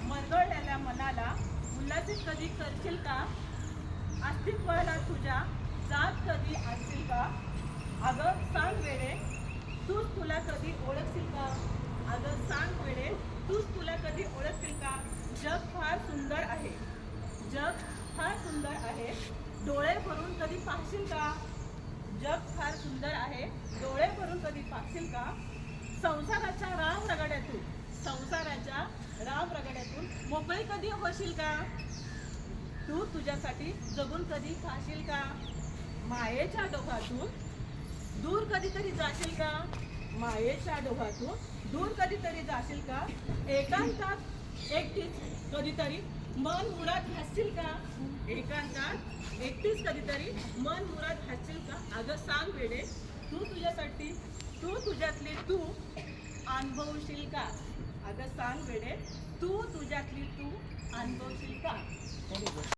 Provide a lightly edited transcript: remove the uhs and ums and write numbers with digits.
मरगळलेल्या मनाला उल्हासित कधी करशील का? अस्तित्वाला तुझ्या जात कधी आणशील का? अगं सांग वेडे, तूच तुला कधी ओळखशील का? अगं सांग वेडे, तूच तुला कधी ओळखशील का? जग फार सुंदर आहे, जग फार सुंदर आहे, डोळे भरून कधी पाहशील का? जग फार सुंदर आहे, डोळे भरून कधी पाहशील का? संसाराच्या राम रगड्यातून मोकळी कधी होशील का? तू तुझ्यासाठी जगून कधी खाशील का? मायेच्या डोहातून दूर कधीतरी जाशील का? मायेच्या डोहातून दूर कधीतरी जाशील का? एकांतात एकटीच कधीतरी मन मुराद हसशील का? एकांतात एकटीच कधीतरी मन मुराद हसशील का? अगं सांग वेडे, तू तुझ्यातली तू अनुभवशील का? अगं सांग वेडे, तू तुझ्यातली तू अनुभवशील का?